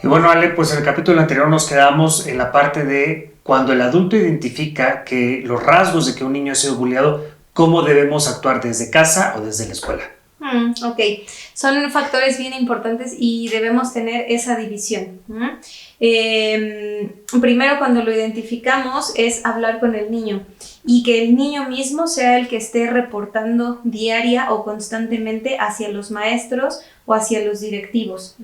Y bueno, Ale, pues en el capítulo anterior nos quedamos en la parte de cuando el adulto identifica que los rasgos de que un niño ha sido bulleado, cómo debemos actuar desde casa o desde la escuela. Ok, son factores bien importantes y debemos tener esa división. Primero, cuando lo identificamos, es hablar con el niño y que el niño mismo sea el que esté reportando diaria o constantemente hacia los maestros o hacia los directivos.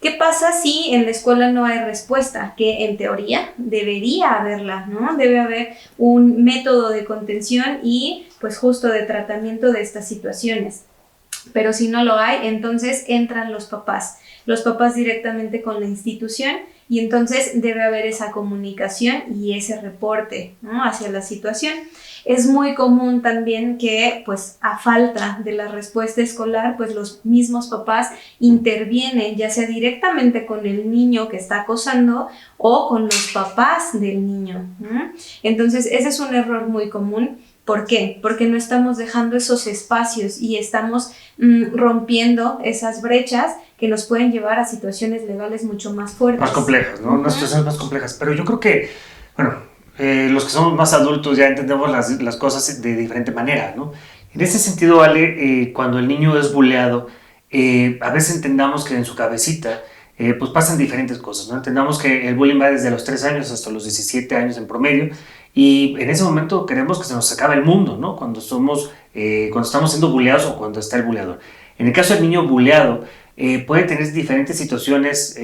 ¿Qué pasa si en la escuela no hay respuesta? Que en teoría debería haberla, ¿no? Debe haber un método de contención y pues justo de tratamiento de estas situaciones. Pero si no lo hay, entonces entran los papás directamente con la institución y entonces debe haber esa comunicación y ese reporte, ¿no?, hacia la situación. Es muy común también que, pues, a falta de la respuesta escolar, pues los mismos papás intervienen, ya sea directamente con el niño que está acosando o con los papás del niño. Entonces, ese es un error muy común. ¿Por qué? Porque no estamos dejando esos espacios y estamos rompiendo esas brechas que nos pueden llevar a situaciones legales mucho más fuertes. Más complejas, ¿no? Unas situaciones más complejas. Pero yo creo que, bueno, los que somos más adultos ya entendemos las cosas de diferente manera, ¿no? En ese sentido, Ale, cuando el niño es bulleado, a veces entendamos que en su cabecita pues pasan diferentes cosas, ¿no? Entendamos que el bullying va desde los 3 años hasta los 17 años en promedio y en ese momento queremos que se nos acabe el mundo, ¿no? Cuando estamos siendo bulleados o cuando está el bulleador. En el caso del niño bulleado, puede tener diferentes situaciones,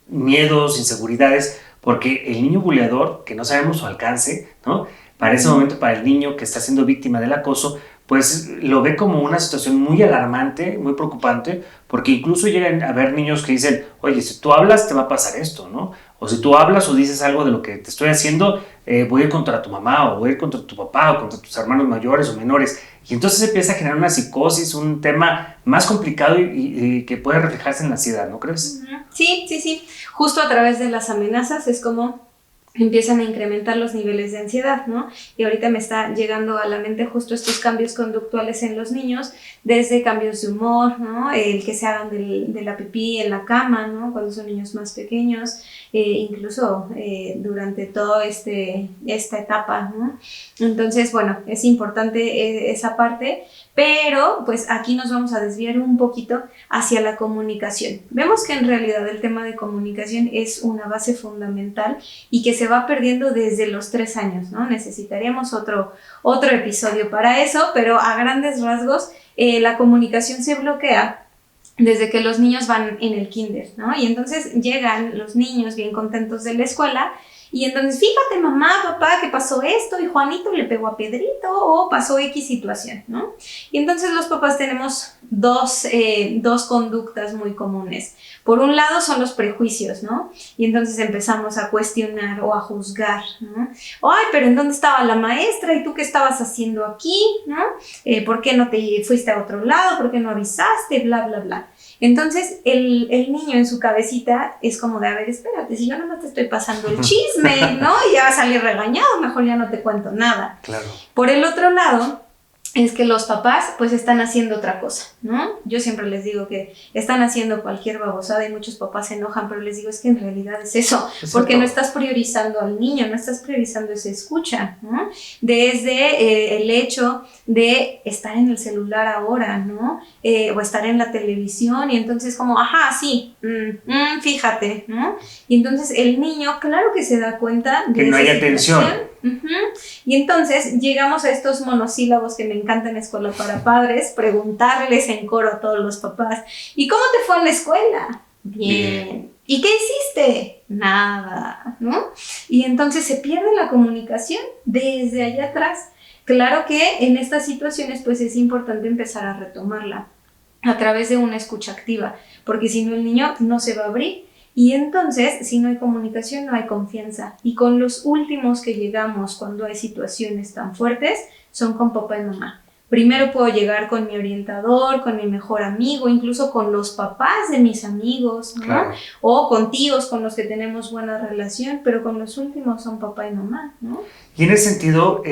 miedos, inseguridades, porque el niño bulleador, que no sabemos su alcance, ¿no? Para ese momento, para el niño que está siendo víctima del acoso, pues lo ve como una situación muy alarmante, muy preocupante, porque incluso llegan a haber niños que dicen, oye, si tú hablas te va a pasar esto, ¿no? O si tú hablas o dices algo de lo que te estoy haciendo, voy a ir contra tu mamá o voy a ir contra tu papá o contra tus hermanos mayores o menores. Y entonces empieza a generar una psicosis, un tema más complicado y que puede reflejarse en la ansiedad, ¿no crees? Sí. Justo a través de las amenazas es como empiezan a incrementar los niveles de ansiedad, ¿no? Y ahorita me está llegando a la mente justo estos cambios conductuales en los niños, desde cambios de humor, ¿no? El que se hagan de la pipí en la cama, ¿no? Cuando son niños más pequeños, incluso durante toda esta etapa, ¿no? Entonces, bueno, es importante esa parte, pero pues aquí nos vamos a desviar un poquito hacia la comunicación. Vemos que en realidad el tema de comunicación es una base fundamental y que se va perdiendo desde los 3 años, ¿no? Necesitaríamos otro episodio para eso, pero a grandes rasgos la comunicación se bloquea desde que los niños van en el kinder, ¿no? Y entonces llegan los niños bien contentos de la escuela y entonces, fíjate, mamá, papá, que pasó esto y Juanito le pegó a Pedrito o pasó X situación, ¿no? Y entonces los papás tenemos dos conductas muy comunes. Por un lado son los prejuicios, ¿no? Y entonces empezamos a cuestionar o a juzgar, ¿no? Ay, pero ¿en dónde estaba la maestra? ¿Y tú qué estabas haciendo aquí? ¿No? ¿Por qué no te fuiste a otro lado? ¿Por qué no avisaste? Bla, bla, bla. Entonces el niño en su cabecita es como de, a ver, espérate, si yo nomás te estoy pasando el chisme, ¿no? Y ya va a salir regañado, mejor ya no te cuento nada. Claro. Por el otro lado, es que los papás pues están haciendo otra cosa, ¿no? Yo siempre les digo que están haciendo cualquier babosada y muchos papás se enojan, pero les digo es que en realidad es eso, porque no estás priorizando al niño, no estás priorizando esa escucha, ¿no? Desde el hecho de estar en el celular ahora, ¿no? O estar en la televisión y entonces como, ajá, sí, fíjate, ¿no? Y entonces el niño, claro que se da cuenta de que no hay atención. Y entonces llegamos a estos monosílabos que me encantan en Escuela para Padres, preguntarles en coro a todos los papás, ¿y cómo te fue en la escuela? Bien. ¿Y qué hiciste? Nada, ¿no? Y entonces se pierde la comunicación desde allá atrás. Claro que en estas situaciones pues es importante empezar a retomarla a través de una escucha activa, porque si no el niño no se va a abrir. Y entonces, si no hay comunicación, no hay confianza. Y con los últimos que llegamos cuando hay situaciones tan fuertes, son con papá y mamá. Primero puedo llegar con mi orientador, con mi mejor amigo, incluso con los papás de mis amigos, ¿no? Claro. O con tíos con los que tenemos buena relación, pero con los últimos son papá y mamá, ¿no? Y en ese sentido,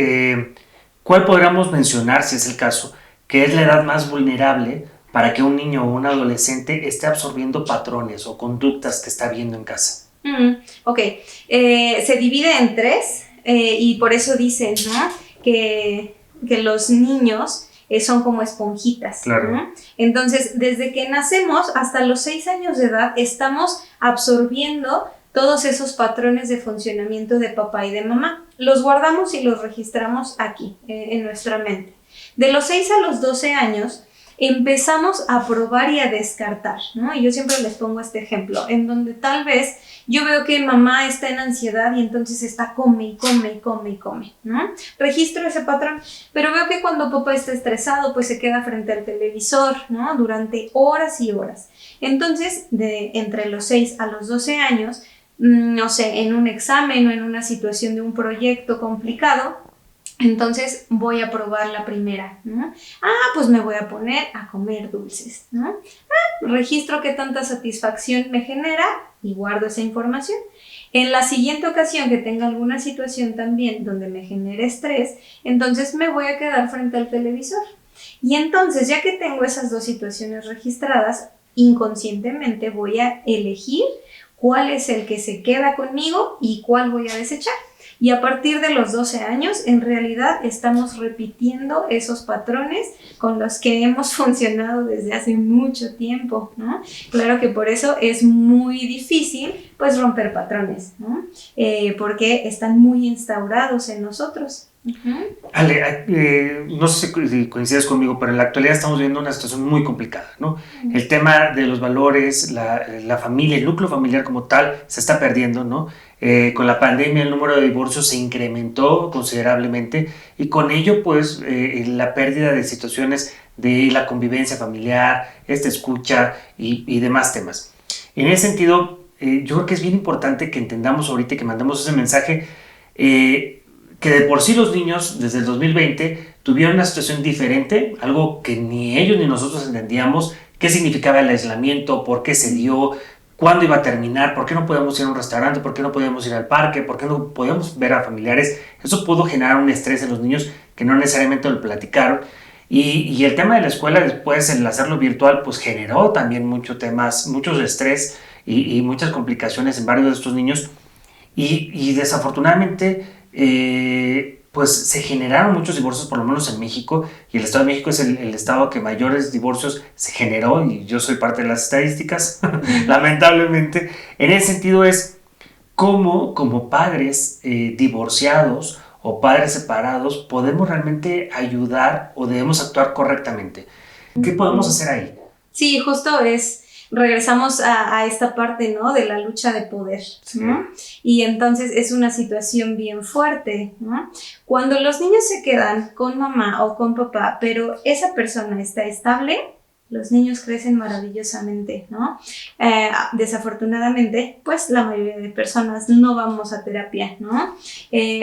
¿cuál podríamos mencionar, si es el caso, que es la edad más vulnerable para que un niño o un adolescente esté absorbiendo patrones o conductas que está viendo en casa? Ok, se divide en tres y por eso dicen, ¿no? que los niños son como esponjitas, Claro. ¿no? Entonces, desde que nacemos hasta los 6 años de edad estamos absorbiendo todos esos patrones de funcionamiento de papá y de mamá. Los guardamos y los registramos aquí, en nuestra mente. De los 6 a los 12 años empezamos a probar y a descartar, ¿no? Y yo siempre les pongo este ejemplo, en donde tal vez yo veo que mamá está en ansiedad y entonces está come y come y come y come, ¿no? Registro ese patrón, pero veo que cuando papá está estresado, pues se queda frente al televisor, ¿no? Durante horas y horas. Entonces, entre los 6 a los 12 años, no sé, en un examen o en una situación de un proyecto complicado, entonces voy a probar la primera, ¿no? Pues me voy a poner a comer dulces, ¿no? Registro qué tanta satisfacción me genera y guardo esa información. En la siguiente ocasión que tenga alguna situación también donde me genere estrés, entonces me voy a quedar frente al televisor. Y entonces, ya que tengo esas dos situaciones registradas, inconscientemente voy a elegir cuál es el que se queda conmigo y cuál voy a desechar. Y a partir de los 12 años, en realidad estamos repitiendo esos patrones con los que hemos funcionado desde hace mucho tiempo, ¿no? Claro que por eso es muy difícil, pues, romper patrones, ¿no? Porque están muy instaurados en nosotros. Ale, no sé si coincides conmigo, pero en la actualidad estamos viviendo una situación muy complicada, ¿no? El tema de los valores, la familia, el núcleo familiar como tal, se está perdiendo, ¿no? Con la pandemia el número de divorcios se incrementó considerablemente y con ello, pues, la pérdida de situaciones de la convivencia familiar, esta escucha y demás temas. En ese sentido, yo creo que es bien importante que entendamos ahorita y que mandemos ese mensaje, que de por sí los niños desde el 2020 tuvieron una situación diferente, algo que ni ellos ni nosotros entendíamos, qué significaba el aislamiento, por qué se dio, cuándo iba a terminar, por qué no podíamos ir a un restaurante, por qué no podíamos ir al parque, por qué no podíamos ver a familiares. Eso pudo generar un estrés en los niños que no necesariamente lo platicaron. Y el tema de la escuela después, el hacerlo virtual, pues generó también muchos estrés y muchas complicaciones en varios de estos niños. Y desafortunadamente, pues se generaron muchos divorcios, por lo menos en México, y el Estado de México es el estado que mayores divorcios se generó, y yo soy parte de las estadísticas, lamentablemente. En ese sentido es cómo, como padres divorciados o padres separados, podemos realmente ayudar o debemos actuar correctamente. ¿Qué podemos hacer ahí? Sí, justo regresamos a esta parte, ¿no? De la lucha de poder, ¿no? Sí. Y entonces es una situación bien fuerte, ¿no? Cuando los niños se quedan con mamá o con papá, pero esa persona está estable, los niños crecen maravillosamente, ¿no? Desafortunadamente, pues la mayoría de personas no vamos a terapia, ¿no?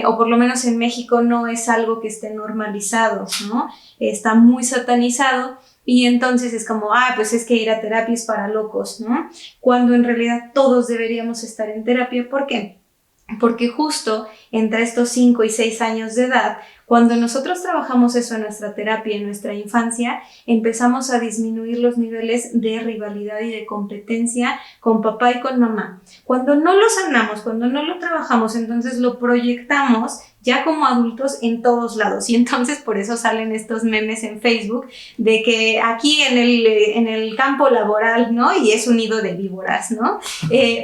O por lo menos en México no es algo que esté normalizado, ¿no? Está muy satanizado. Y entonces es como, pues es que ir a terapia es para locos, ¿no? Cuando en realidad todos deberíamos estar en terapia. ¿Por qué? Porque justo entre estos 5 y 6 años de edad, cuando nosotros trabajamos eso en nuestra terapia, en nuestra infancia, empezamos a disminuir los niveles de rivalidad y de competencia con papá y con mamá. Cuando no lo sanamos, cuando no lo trabajamos, entonces lo proyectamos ya como adultos en todos lados. Y entonces por eso salen estos memes en Facebook de que aquí en el campo laboral, ¿no? Y es un nido de víboras, ¿no?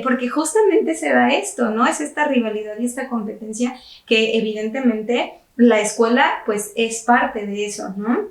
Porque justamente se da esto, ¿no? Es esta rivalidad y esta competencia que evidentemente la escuela pues es parte de eso, ¿no?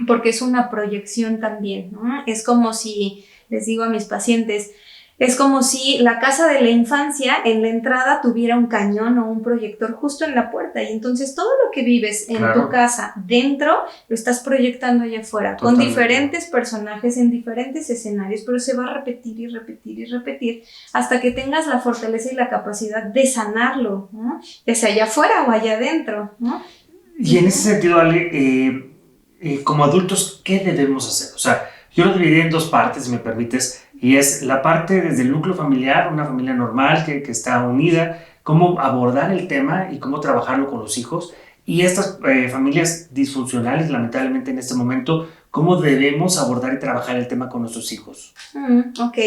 Porque es una proyección también, ¿no? Es como si, les digo a mis pacientes, es como si la casa de la infancia en la entrada tuviera un cañón o un proyector justo en la puerta y entonces todo lo que vives en tu casa dentro lo estás proyectando allá afuera. Totalmente. Con diferentes personajes en diferentes escenarios, pero se va a repetir y repetir y repetir hasta que tengas la fortaleza y la capacidad de sanarlo, ¿no? Ya sea allá afuera o allá adentro, ¿no? Y en ese sentido, Ale, como adultos, ¿qué debemos hacer? O sea, yo lo dividí en dos partes, si me permites, y es la parte desde el núcleo familiar, una familia normal que está unida, cómo abordar el tema y cómo trabajarlo con los hijos, y estas familias disfuncionales, lamentablemente en este momento, cómo debemos abordar y trabajar el tema con nuestros hijos. Ok,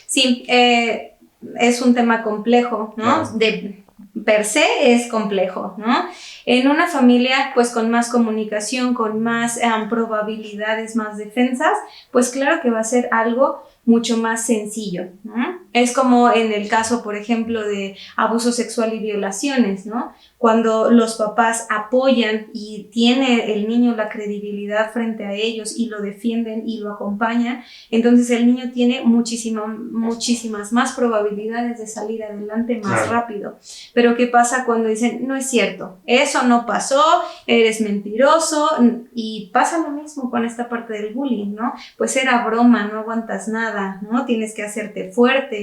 sí, es un tema complejo, ¿no? Claro. De per se es complejo, ¿no? En una familia, pues con más comunicación, con más probabilidades, más defensas, pues claro que va a ser algo mucho más sencillo, ¿no? Es como en el caso, por ejemplo, de abuso sexual y violaciones, ¿no? Cuando los papás apoyan y tiene el niño la credibilidad frente a ellos y lo defienden y lo acompañan, entonces el niño tiene muchísimas más probabilidades de salir adelante más rápido. Pero ¿qué pasa cuando dicen, no es cierto, eso no pasó, eres mentiroso? Y pasa lo mismo con esta parte del bullying, ¿no? Pues era broma, no aguantas nada, ¿no? Tienes que hacerte fuerte.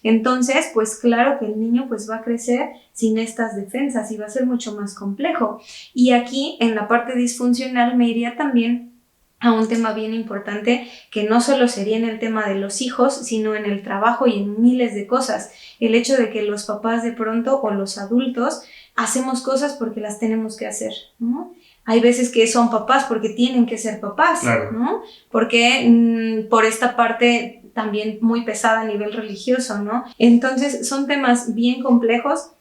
Entonces, pues claro que el niño pues va a crecer sin estas defensas y va a ser mucho más complejo. Y aquí, en la parte disfuncional, me iría también a un tema bien importante que no solo sería en el tema de los hijos, sino en el trabajo y en miles de cosas. El hecho de que los papás de pronto o los adultos hacemos cosas porque las tenemos que hacer, ¿no? Hay veces que son papás porque tienen que ser papás, claro, ¿no? Porque por esta parte también muy pesada a nivel religioso, ¿no? Entonces son temas bien complejos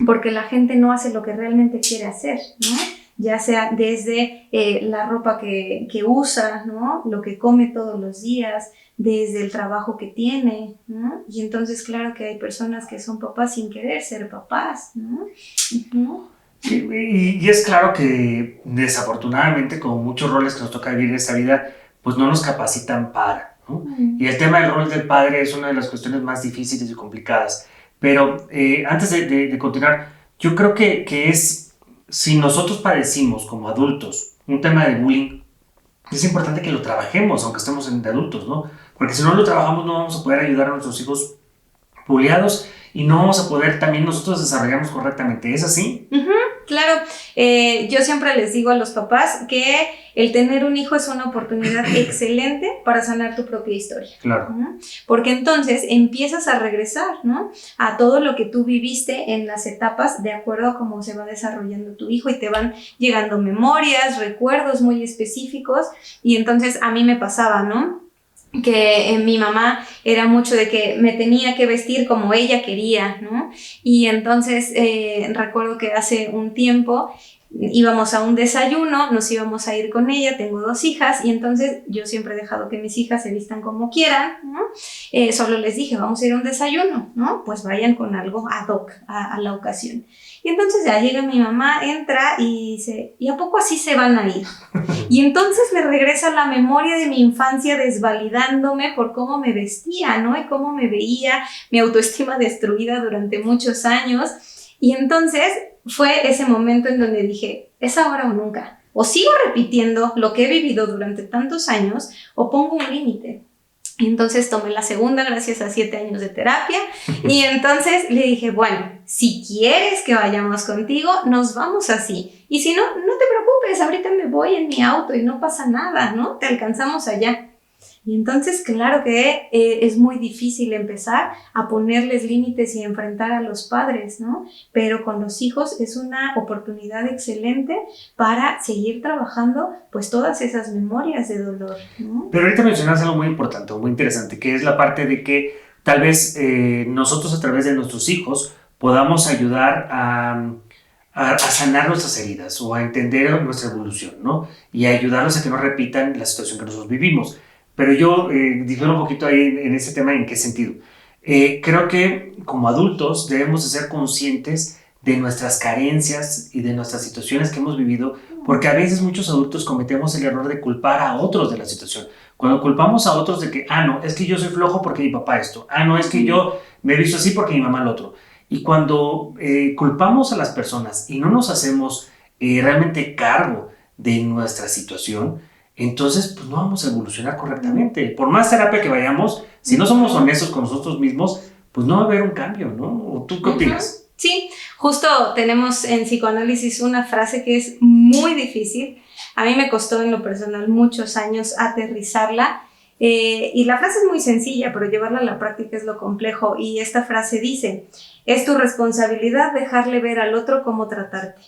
porque la gente no hace lo que realmente quiere hacer, ¿no? Ya sea desde la ropa que usa, ¿no? Lo que come todos los días, desde el trabajo que tiene, ¿no? Y entonces claro que hay personas que son papás sin querer ser papás, ¿no? Uh-huh. Y es claro que desafortunadamente, como muchos roles que nos toca vivir en esta vida, pues no nos capacitan para, ¿no? Y el tema del rol del padre es una de las cuestiones más difíciles y complicadas. Pero antes de continuar, yo creo que es, si nosotros padecimos como adultos un tema de bullying, es importante que lo trabajemos, aunque estemos de adultos, ¿no? Porque si no lo trabajamos no vamos a poder ayudar a nuestros hijos bulleados y no vamos a poder también nosotros desarrollarnos correctamente. ¿Es así? Uh-huh. Claro, yo siempre les digo a los papás que el tener un hijo es una oportunidad excelente para sanar tu propia historia. Claro. ¿No? Porque entonces empiezas a regresar, ¿no? A todo lo que tú viviste en las etapas de acuerdo a cómo se va desarrollando tu hijo y te van llegando memorias, recuerdos muy específicos y entonces a mí me pasaba, ¿no? Que mi mamá era mucho de que me tenía que vestir como ella quería, ¿no? Y entonces recuerdo que hace un tiempo íbamos a un desayuno, nos íbamos a ir con ella, tengo 2 hijas y entonces yo siempre he dejado que mis hijas se vistan como quieran, ¿no? Solo les dije, vamos a ir a un desayuno, ¿no? Pues vayan con algo ad hoc a la ocasión. Y entonces ya llega mi mamá, entra y dice, ¿y a poco así se van a ir? Y entonces me regresa la memoria de mi infancia desvalidándome por cómo me vestía, ¿no? Y cómo me veía, mi autoestima destruida durante muchos años. Y entonces fue ese momento en donde dije, es ahora o nunca. O sigo repitiendo lo que he vivido durante tantos años o pongo un límite. Entonces tomé la segunda gracias a 7 años de terapia y entonces le dije, bueno, si quieres que vayamos contigo, nos vamos así. Y si no, no te preocupes, ahorita me voy en mi auto y no pasa nada, ¿no? Te alcanzamos allá. Y entonces, claro que es muy difícil empezar a ponerles límites y enfrentar a los padres, ¿no? Pero con los hijos es una oportunidad excelente para seguir trabajando, pues, todas esas memorias de dolor, ¿no? Pero ahorita mencionas algo muy importante, muy interesante, que es la parte de que tal vez nosotros a través de nuestros hijos podamos ayudar a sanar nuestras heridas o a entender nuestra evolución, ¿no? Y a ayudarlos a que no repitan la situación que nosotros vivimos. Pero yo difiero un poquito ahí en ese tema, ¿en qué sentido? Creo que como adultos debemos de ser conscientes de nuestras carencias y de nuestras situaciones que hemos vivido, porque a veces muchos adultos cometemos el error de culpar a otros de la situación. Cuando culpamos a otros de que, no, es que yo soy flojo porque mi papá esto, no, es que yo me he visto así porque mi mamá lo otro. Y cuando culpamos a las personas y no nos hacemos realmente cargo de nuestra situación, entonces pues no vamos a evolucionar correctamente. Por más terapia que vayamos, si no somos honestos con nosotros mismos, pues no va a haber un cambio, ¿no? ¿O tú qué opinas? Sí, justo tenemos en psicoanálisis una frase que es muy difícil. A mí me costó en lo personal muchos años aterrizarla. Y la frase es muy sencilla, pero llevarla a la práctica es lo complejo. Y esta frase dice, es tu responsabilidad dejarle ver al otro cómo tratarte.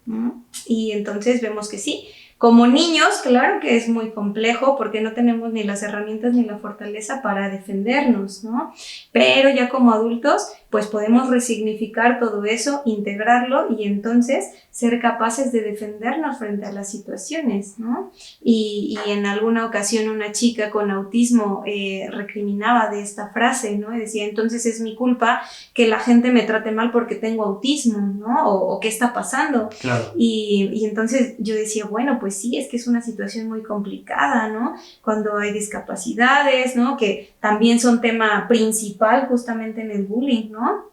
¿Mm? Y entonces vemos que sí, Como niños, claro que es muy complejo porque no tenemos ni las herramientas ni la fortaleza para defendernos, ¿no? Pero ya como adultos, pues podemos resignificar todo eso, integrarlo y entonces ser capaces de defendernos frente a las situaciones, ¿no? Y en alguna ocasión una chica con autismo recriminaba de esta frase, ¿no? Y decía, entonces es mi culpa que la gente me trate mal porque tengo autismo, ¿no? O ¿qué está pasando? Claro. Y entonces yo decía, bueno, pues sí, es que es una situación muy complicada, ¿no? Cuando hay discapacidades, ¿no? Que también son tema principal justamente en el bullying, ¿no?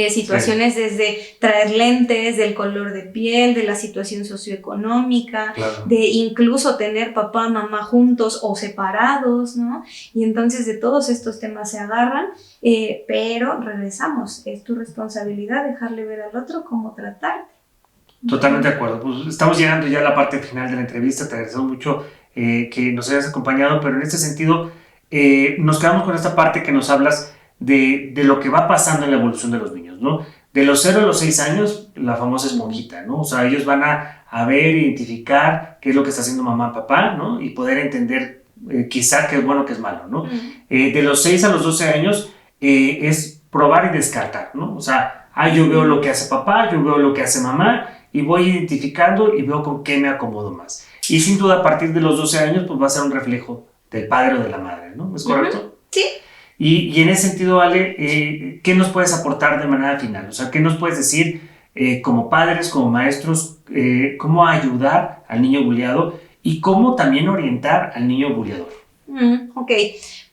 Situaciones desde traer lentes, del color de piel, de la situación socioeconómica, Claro. de incluso tener papá, mamá juntos o separados, ¿no? Y entonces de todos estos temas se agarran, pero regresamos, es tu responsabilidad dejarle ver al otro cómo tratarte. Totalmente de acuerdo. Pues estamos llegando ya a la parte final de la entrevista. Te agradecemos mucho que nos hayas acompañado, pero en este sentido nos quedamos con esta parte que nos hablas de lo que va pasando en la evolución de los niños, ¿no? De los 0 a los 6 años, la famosa esponjita, ¿no? O sea, ellos van a ver, identificar qué es lo que está haciendo mamá, papá, ¿no? Y poder entender quizá qué es bueno, qué es malo, ¿no? De los 6 a los 12 años es probar y descartar, ¿no? O sea, yo veo lo que hace papá, yo veo lo que hace mamá, y voy identificando y veo con qué me acomodo más. Y sin duda, a partir de los 12 años, pues va a ser un reflejo del padre o de la madre, ¿no? ¿Es correcto? Sí. Y en ese sentido, Ale, ¿qué nos puedes aportar de manera final? O sea, ¿qué nos puedes decir como padres, como maestros, cómo ayudar al niño bulleado y cómo también orientar al niño bulleador? Ok.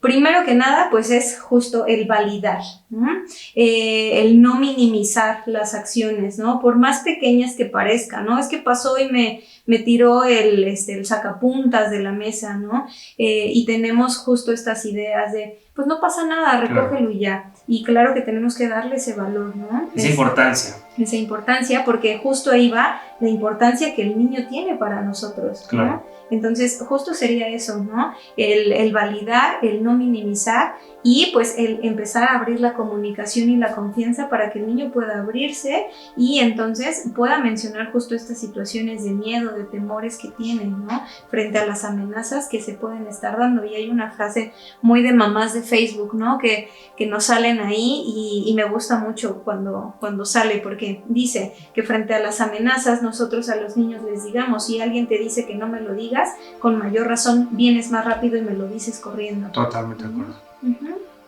Primero que nada, pues es justo el validar, ¿no? El no minimizar las acciones, ¿no? Por más pequeñas que parezcan, ¿no? Es que pasó y me tiró el sacapuntas de la mesa, ¿no? Y tenemos justo estas ideas de, pues no pasa nada, recógelo y ya. Y claro que tenemos que darle ese valor, ¿no? Esa importancia. Esa importancia, porque justo ahí va la importancia que el niño tiene para nosotros, ¿no? Claro. Entonces, justo sería eso, ¿no? El validar, el no minimizar y pues el empezar a abrir la comunicación y la confianza para que el niño pueda abrirse y entonces pueda mencionar justo estas situaciones de miedo, de temores que tienen, ¿no? Frente a las amenazas que se pueden estar dando. Y hay una frase muy de mamás de Facebook, ¿no? Que nos salen ahí y me gusta mucho cuando sale, porque dice que frente a las amenazas nosotros a los niños les digamos, si alguien te dice que no me lo digas, con mayor razón vienes más rápido y me lo dices corriendo. Totalmente de acuerdo.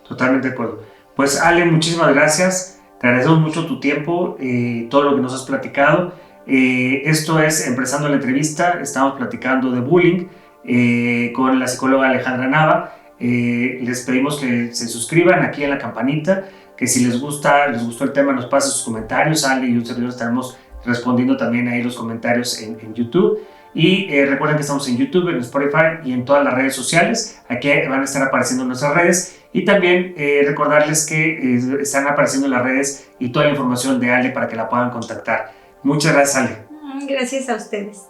Totalmente de acuerdo. Pues Ale, muchísimas gracias. Te agradecemos mucho tu tiempo, todo lo que nos has platicado. Esto es Empezando la Entrevista. Estamos platicando de bullying con la psicóloga Alejandra Nava. Les pedimos que se suscriban aquí en la campanita, que si les gustó el tema nos pasen sus comentarios. Ale y un servidor estaremos respondiendo también ahí los comentarios en YouTube. Y recuerden que estamos en YouTube, en Spotify y en todas las redes sociales. Aquí van a estar apareciendo nuestras redes. Y también recordarles que están apareciendo las redes y toda la información de Ale para que la puedan contactar. Muchas gracias, Ale. Gracias a ustedes.